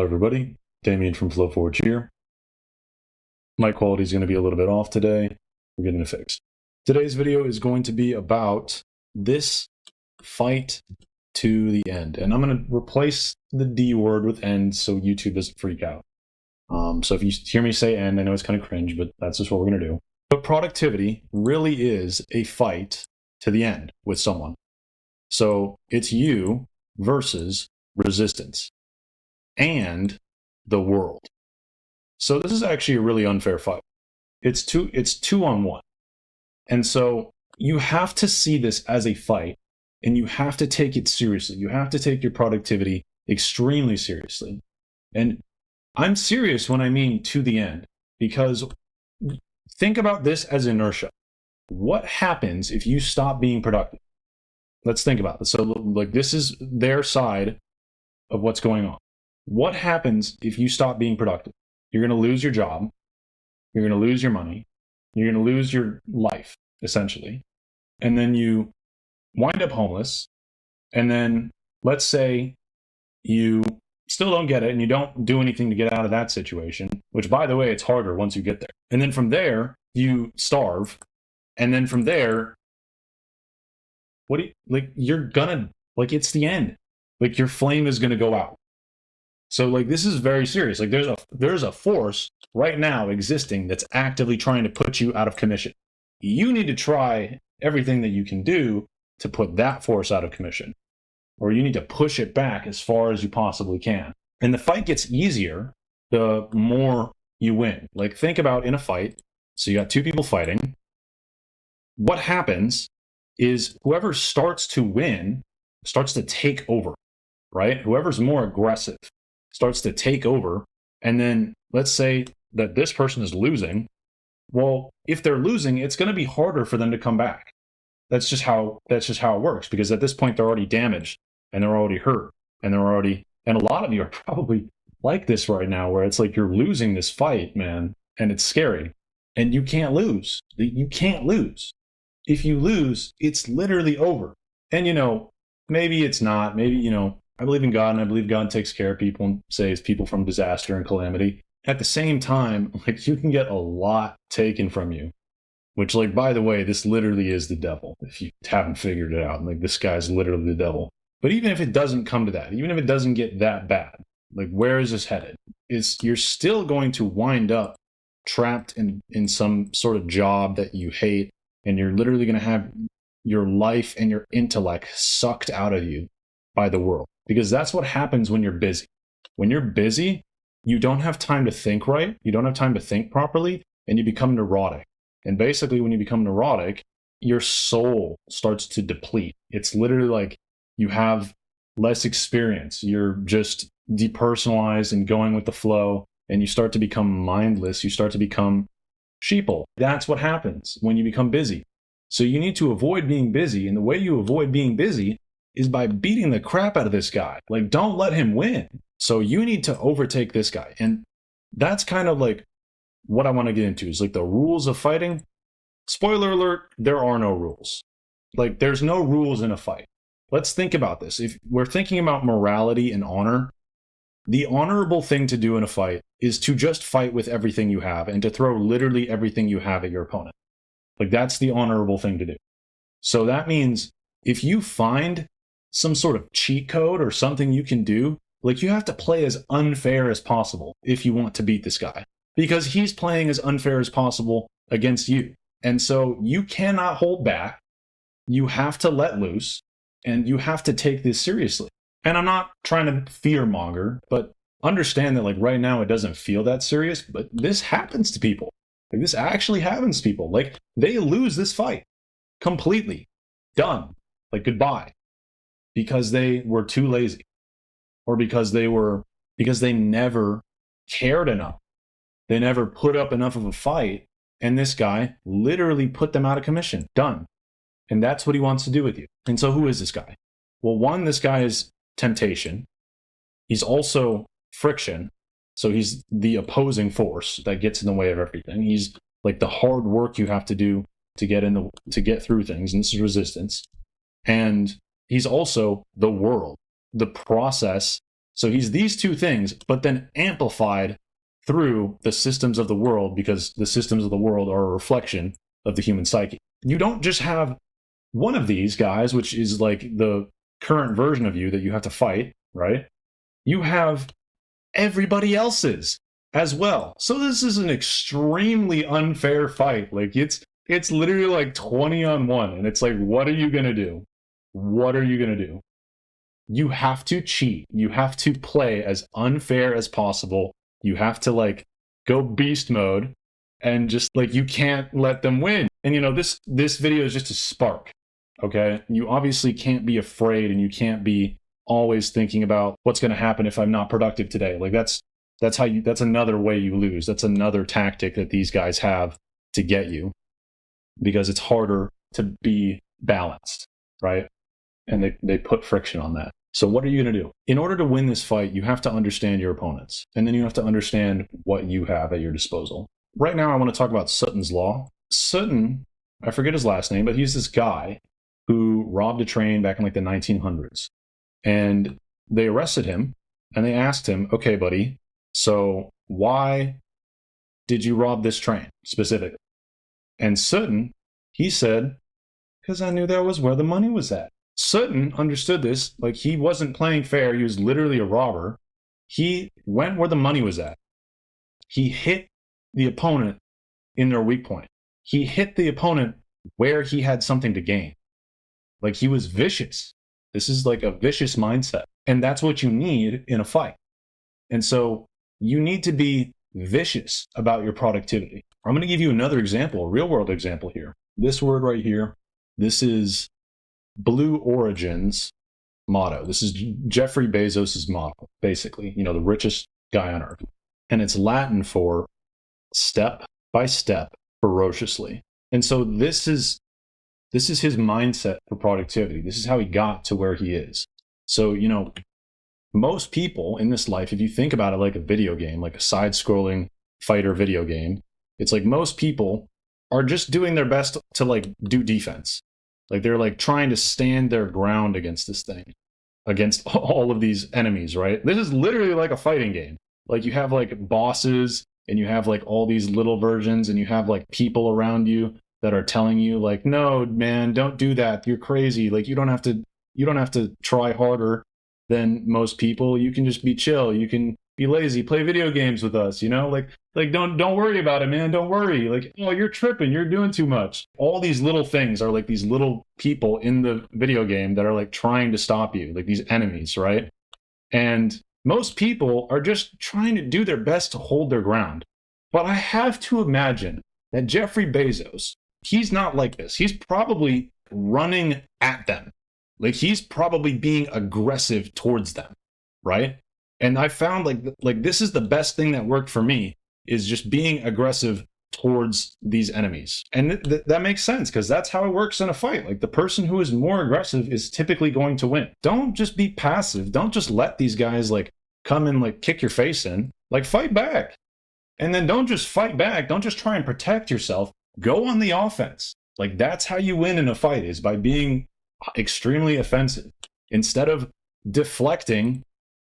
Hello everybody, Damien from FlowForge here. Mic quality is going to be a little bit off today. We're getting it fixed. Today's video is going to be about this fight to the end. And I'm going to replace the D word with end so YouTube doesn't freak out. So if you hear me say end, I know it's kind of cringe, but that's just what we're going to do. But productivity really is a fight to the end with someone. So it's you versus resistance and the world. So this is actually a really unfair fight. It's two on one. And so you have to see this as a fight, and you have to take it seriously. You have to take your productivity extremely seriously. And I'm serious when I mean to the end, because think about this as inertia. What happens if you stop being productive? Let's think about this. So like this is their side of what's going on. What happens if you stop being productive? You're going to lose your job. You're going to lose your money. You're going to lose your life, essentially. And then you wind up homeless. And then let's say you still don't get it and you don't do anything to get out of that situation, which, by the way, it's harder once you get there. And then from there, you starve. And then from there, you're gonna, it's the end. Like, your flame is going to go out. So this is very serious. Like there's a force right now existing that's actively trying to put you out of commission. You need to try everything that you can do to put that force out of commission, or you need to push it back as far as you possibly can. And the fight gets easier the more you win. Like, think about in a fight. So you got two people fighting. What happens is whoever starts to win starts to take over, right? Whoever's more aggressive starts to take over. And then let's say that this person is losing. Well, if they're losing, it's going to be harder for them to come back. That's just how it works, because at this point they're already damaged and they're already hurt and and a lot of you are probably like this right now, where it's like you're losing this fight, man, and it's scary. And you can't lose. You can't lose. If you lose, it's literally over. And maybe it's not. Maybe, I believe in God, and I believe God takes care of people and saves people from disaster and calamity. At the same time, you can get a lot taken from you, which, by the way, this literally is the devil. If you haven't figured it out, this guy's literally the devil. But even if it doesn't come to that, even if it doesn't get that bad, where is this headed? You're still going to wind up trapped in some sort of job that you hate, and you're literally going to have your life and your intellect sucked out of you by the world. Because that's what happens when you're busy. When you're busy, you don't have time to think right. You don't have time to think properly, and you become neurotic. And basically, when you become neurotic, your soul starts to deplete. It's literally like you have less experience. You're just depersonalized and going with the flow, and you start to become mindless. You start to become sheeple. That's what happens when you become busy. So you need to avoid being busy, and the way you avoid being busy is by beating the crap out of this guy. Don't let him win. So you need to overtake this guy. And that's kind of what I want to get into is the rules of fighting. Spoiler alert, there are no rules. There's no rules in a fight. Let's think about this. If we're thinking about morality and honor, the honorable thing to do in a fight is to just fight with everything you have and to throw literally everything you have at your opponent. That's the honorable thing to do. So that means if you find some sort of cheat code or something you can do, you have to play as unfair as possible if you want to beat this guy, because he's playing as unfair as possible against you. And so you cannot hold back. You have to let loose, and you have to take this seriously. And I'm not trying to fearmonger, but understand that right now it doesn't feel that serious, but this happens to people. This actually happens to people. They lose this fight completely. Done. Goodbye. Because they were too lazy, or because they never cared enough. They never put up enough of a fight, and this guy literally put them out of commission. Done. And that's what he wants to do with you. And so who is this guy? Well, one, this guy is temptation. He's also friction. So he's the opposing force that gets in the way of everything. He's the hard work you have to do to get through things, and this is resistance. And he's also the world, the process So he's these two things, but then amplified through the systems of the world, because the systems of the world are a reflection of the human psyche. You don't just have one of these guys, which is like the current version of you that you have to fight, right? You have everybody else's as well. So this is an extremely unfair fight. Like it's literally like 20 on 1, and it's like, what are you going to do? What are you going to do? You have to cheat. You have to play as unfair as possible. You have to like go beast mode, and just like, you can't let them win. And you know, this video is just a spark. Okay? You obviously can't be afraid, and you can't be always thinking about what's going to happen if I'm not productive today. Like that's another way you lose. That's another tactic that these guys have to get you, because it's harder to be balanced, right? And they put friction on that. So what are you going to do? In order to win this fight, you have to understand your opponents, and then you have to understand what you have at your disposal. Right now, I want to talk about Sutton's Law. Sutton, I forget his last name, but he's this guy who robbed a train back in like the 1900s. And they arrested him, and they asked him, okay, buddy, so why did you rob this train specifically? And Sutton, he said, because I knew that was where the money was at. Sutton understood this. Like, he wasn't playing fair. He was literally a robber. He went where the money was at. He hit the opponent in their weak point. He hit the opponent where he had something to gain. Like, he was vicious. This is like a vicious mindset. And that's what you need in a fight. And so you need to be vicious about your productivity. I'm going to give you another example, a real world example here. This word right here, this is Blue Origin's motto. This is Jeffrey Bezos's motto, basically, you know, the richest guy on earth. And it's Latin for step by step, ferociously. And so this is his mindset for productivity. This is how he got to where he is. So, you know, most people in this life, if you think about it like a video game, like a side-scrolling fighter video game, it's like most people are just doing their best to like do defense. Like, they're like trying to stand their ground against this thing, against all of these enemies, right? This is literally like a fighting game. Like, you have like bosses, and you have like all these little versions, and you have like people around you that are telling you like, no, man, don't do that. You're crazy. Like, you don't have to try harder than most people. You can just be chill. You can be lazy, play video games with us, you know, like don't worry about it, man. Don't worry. Like, oh, you're tripping. You're doing too much. All these little things are like these little people in the video game that are like trying to stop you, like these enemies, right? And most people are just trying to do their best to hold their ground. But I have to imagine that Jeffrey Bezos, he's not like this. He's probably running at them. Like, he's probably being aggressive towards them, right? And I found like this is the best thing that worked for me, is just being aggressive towards these enemies. And that makes sense, because that's how it works in a fight. Like, the person who is more aggressive is typically going to win. Don't just be passive. Don't just let these guys like come and like kick your face in. Like, fight back. And then don't just fight back. Don't just try and protect yourself. Go on the offense. Like, that's how you win in a fight, is by being extremely offensive. Instead of deflecting,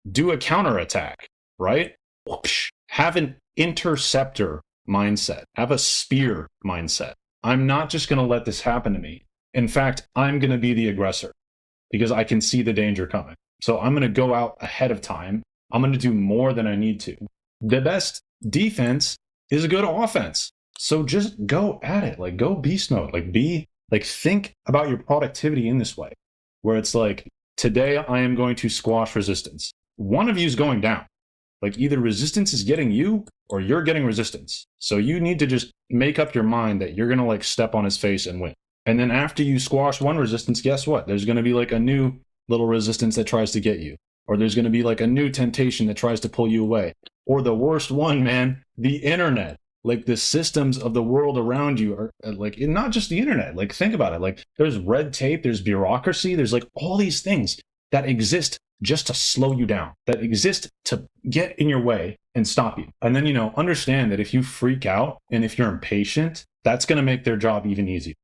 do a counterattack, right? Whoosh. Have an interceptor mindset. Have a spear mindset. I'm not just going to let this happen to me. In fact, I'm going to be the aggressor, because I can see the danger coming. So I'm going to go out ahead of time. I'm going to do more than I need to. The best defense is a good offense. So just go at it. Like, go beast mode. Like, think about your productivity in this way, where it's like, today I am going to squash resistance. One of you is going down. Like, either resistance is getting you, or you're getting resistance. So you need to just make up your mind that you're going to like step on his face and win. And then after you squash one resistance, guess what? There's going to be like a new little resistance that tries to get you. Or there's going to be like a new temptation that tries to pull you away. Or the worst one, man, the internet. Like, the systems of the world around you are like, not just the internet. Like, think about it. Like, there's red tape, there's bureaucracy, there's like all these things that exist just to slow you down, that exist to get in your way and stop you. And then, you know, understand that if you freak out and if you're impatient, that's going to make their job even easier.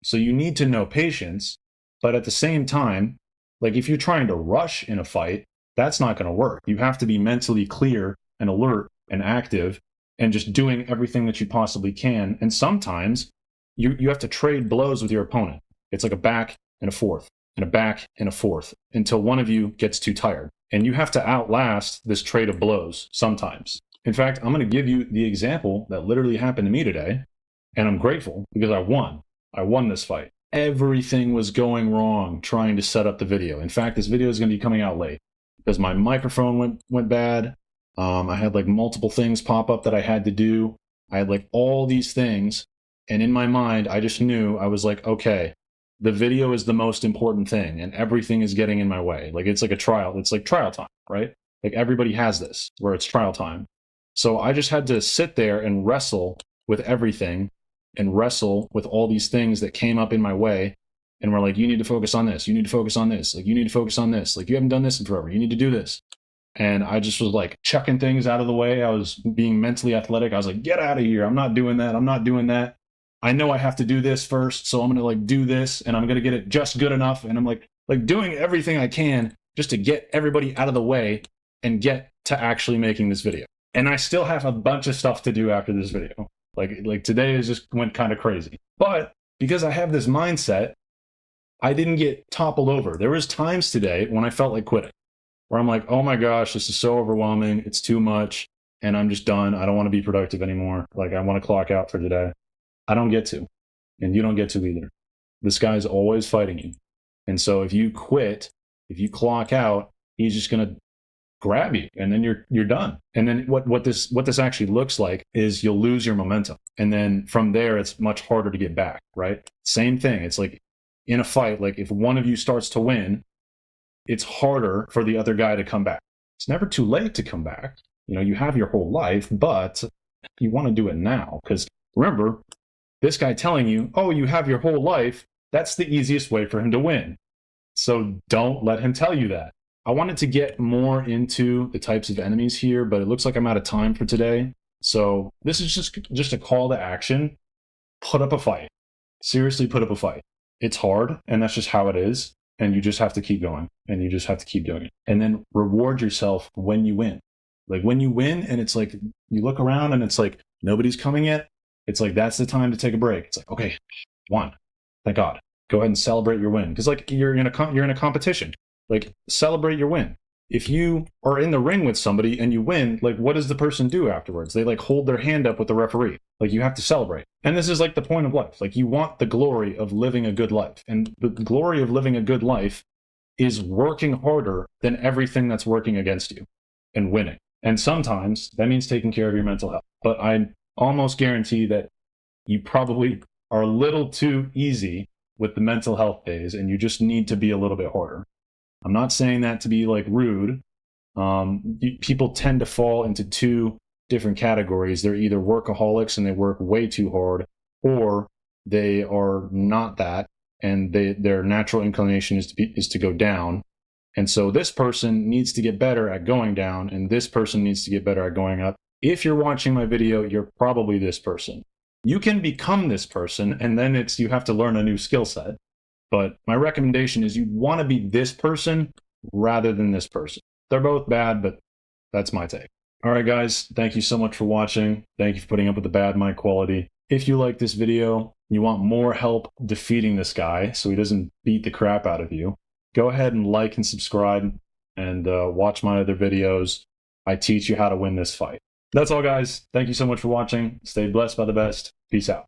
So you need to know patience, but at the same time, like, if you're trying to rush in a fight, That's not going to work. You have to be mentally clear and alert and active and just doing everything that you possibly can. And sometimes you have to trade blows with your opponent. It's like a back and a forth and a back and a forth until one of you gets too tired. And you have to outlast this trade of blows sometimes. In fact, I'm going to give you the example that literally happened to me today. And I'm grateful because I won. I won this fight. Everything was going wrong trying to set up the video. In fact, this video is going to be coming out late because my microphone went bad. I had like multiple things pop up that I had to do. I had like all these things. And in my mind, I just knew, I was like, okay, the video is the most important thing and everything is getting in my way. Like it's like a trial. It's like trial time, right? Like everybody has this where it's trial time. So I just had to sit there and wrestle with everything and wrestle with all these things that came up in my way. And we're like, you need to focus on this. You need to focus on this. Like, you need to focus on this. Like, you haven't done this in forever. You need to do this. And I just was like chucking things out of the way. I was being mentally athletic. I was like, get out of here. I'm not doing that. I'm not doing that. I know I have to do this first. So I'm going to like do this and I'm going to get it just good enough. And I'm like doing everything I can just to get everybody out of the way and get to actually making this video. And I still have a bunch of stuff to do after this video. Like today is just went kind of crazy. But because I have this mindset, I didn't get toppled over. There was times today when I felt like quitting, where I'm like, oh my gosh, this is so overwhelming. It's too much. And I'm just done. I don't want to be productive anymore. Like, I want to clock out for today. I don't get to. And you don't get to either. This guy's always fighting you. And so if you quit, if you clock out, he's just going to grab you and then you're done. And then what this actually looks like is you'll lose your momentum. And then from there, it's much harder to get back, right? Same thing. It's like in a fight, like if one of you starts to win, it's harder for the other guy to come back. It's never too late to come back. You know, you have your whole life, but you want to do it now. Because remember, this guy telling you, oh, you have your whole life, that's the easiest way for him to win. So don't let him tell you that. I wanted to get more into the types of enemies here, but it looks like I'm out of time for today. So this is just a call to action. Put up a fight. Seriously, put up a fight. It's hard, and that's just how it is. And you just have to keep going, and you just have to keep doing it. And then reward yourself when you win. Like when you win, and it's like you look around, and it's like nobody's coming yet. It's like that's the time to take a break. It's like, okay, won. Thank God. Go ahead and celebrate your win, because like you're in a competition. Like, celebrate your win. If you are in the ring with somebody and you win, like, what does the person do afterwards? They, like, hold their hand up with the referee. Like, you have to celebrate. And this is, like, the point of life. Like, you want the glory of living a good life. And the glory of living a good life is working harder than everything that's working against you and winning. And sometimes that means taking care of your mental health. But I almost guarantee that you probably are a little too easy with the mental health days, and you just need to be a little bit harder. I'm not saying that to be like rude. People tend to fall into two different categories. They're either workaholics and they work way too hard, or they are not that, and their natural inclination is to go down. And so this person needs to get better at going down, and this person needs to get better at going up. If you're watching my video, you're probably this person. You can become this person, and then you have to learn a new skill set. But my recommendation is you want to be this person rather than this person. They're both bad, but that's my take. All right, guys, thank you so much for watching. Thank you for putting up with the bad mic quality. If you like this video, you want more help defeating this guy so he doesn't beat the crap out of you, go ahead and like and subscribe and watch my other videos. I teach you how to win this fight. That's all, guys. Thank you so much for watching. Stay blessed by the best. Peace out.